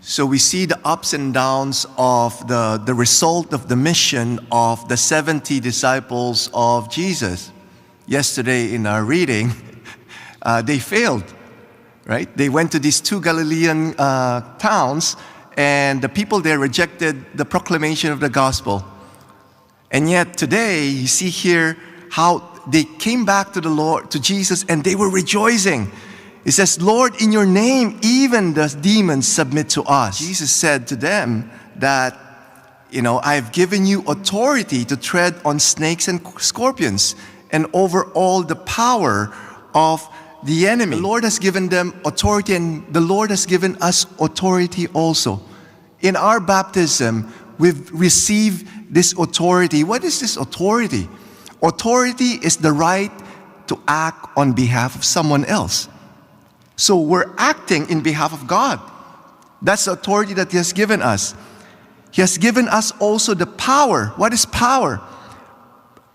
So we see the ups and downs of the result of the mission of the 70 disciples of Jesus. Yesterday in our reading, they failed, right? They went to these two Galilean towns, and the people there rejected the proclamation of the gospel. And yet today, you see here how they came back to the Lord, to Jesus, and they were rejoicing. It says, Lord, in your name, even the demons submit to us. Jesus said to them that, I've given you authority to tread on snakes and scorpions and over all the power of the enemy. The Lord has given them authority, and the Lord has given us authority also. In our baptism, we've received this authority. What is this authority? Authority is the right to act on behalf of someone else. So we're acting in behalf of God. That's the authority that He has given us. He has given us also the power. What is power?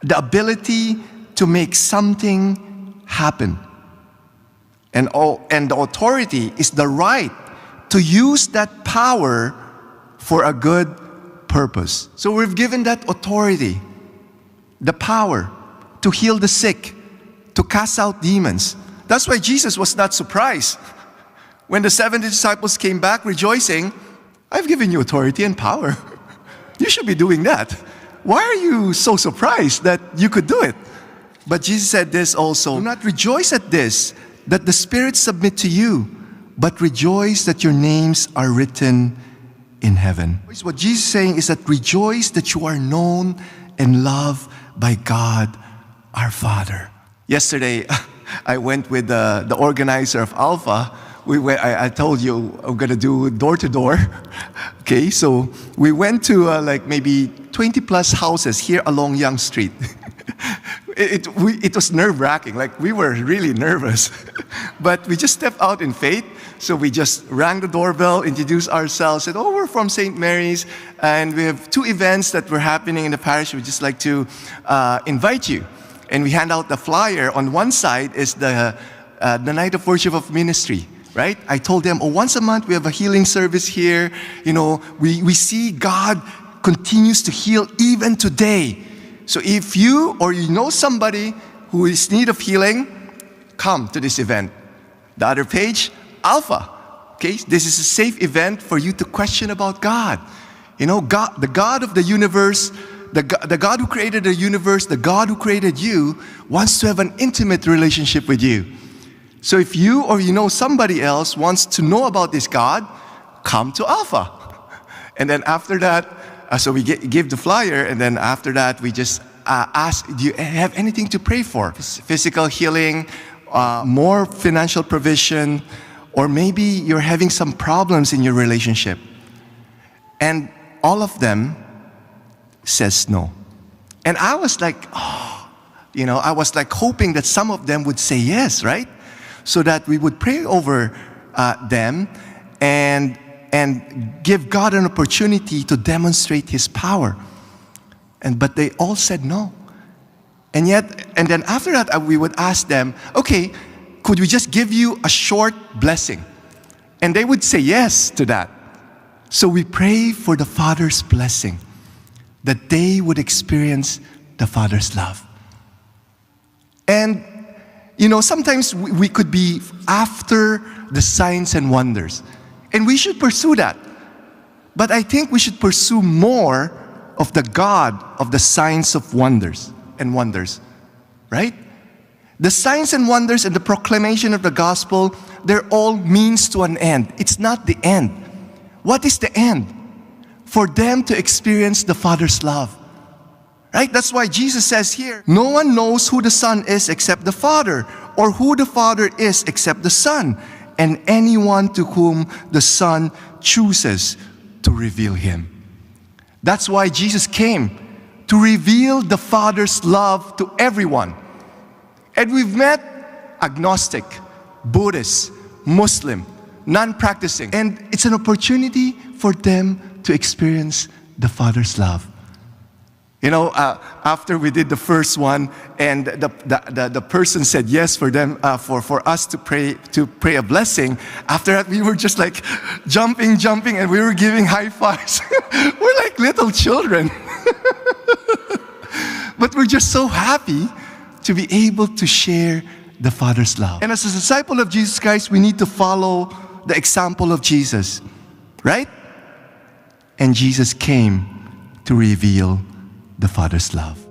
The ability to make something happen. And the authority is the right to use that power for a good purpose. So we've given that authority, the power to heal the sick, to cast out demons. That's why Jesus was not surprised when the 70 disciples came back rejoicing. I've given you authority and power. You should be doing that. Why are you so surprised that you could do it? But Jesus said this also, do not rejoice at this, that the spirits submit to you, but rejoice that your names are written in heaven. What Jesus is saying is that rejoice that you are known and loved by God, our Father. Yesterday, I went with the organizer of Alpha. I told you I'm going to do door-to-door. Okay, so we went to maybe 20 plus houses here along Yonge Street. It was nerve-wracking. We were really nervous. But we just stepped out in faith. So we just rang the doorbell, introduced ourselves, said, we're from St. Mary's, and we have 2 events that were happening in the parish. We'd just like to invite you. And we hand out the flyer. On one side is the night of worship of ministry, right? I told them, once a month we have a healing service here. We see God continues to heal even today. So if you or you know somebody who is in need of healing, come to this event. The other page, Alpha. Okay, this is a safe event for you to question about God. God, the God of the universe, the God who created the universe, the God who created you, wants to have an intimate relationship with you. So if you or you know somebody else wants to know about this God, come to Alpha. And then after that, so we give the flyer, and then after that, we just ask, do you have anything to pray for? Physical healing, more financial provision, or maybe you're having some problems in your relationship. And all of them says no. And I was like, I was like hoping that some of them would say yes, right? So that we would pray over them and give God an opportunity to demonstrate His power. But they all said no. And then after that, we would ask them, okay, could we just give you a short blessing? And they would say yes to that. So we pray for the Father's blessing, that they would experience the Father's love. And, sometimes we could be after the signs and wonders. And we should pursue that. But I think we should pursue more of the God of the signs of wonders, right? The signs and wonders and the proclamation of the gospel, they're all means to an end. It's not the end. What is the end? For them to experience the Father's love. Right? That's why Jesus says here, no one knows who the Son is except the Father, or who the Father is except the Son, and anyone to whom the Son chooses to reveal Him. That's why Jesus came, to reveal the Father's love to everyone. And we've met agnostic, Buddhist, Muslim, non-practicing. And it's an opportunity for them to experience the Father's love. You know, after we did the first one, and the person said yes for them for us to pray a blessing. After that, we were just like jumping, and we were giving high fives. We're like little children, but we're just so happy to be able to share the Father's love. And as a disciple of Jesus Christ, we need to follow the example of Jesus, right? And Jesus came to reveal the Father's love.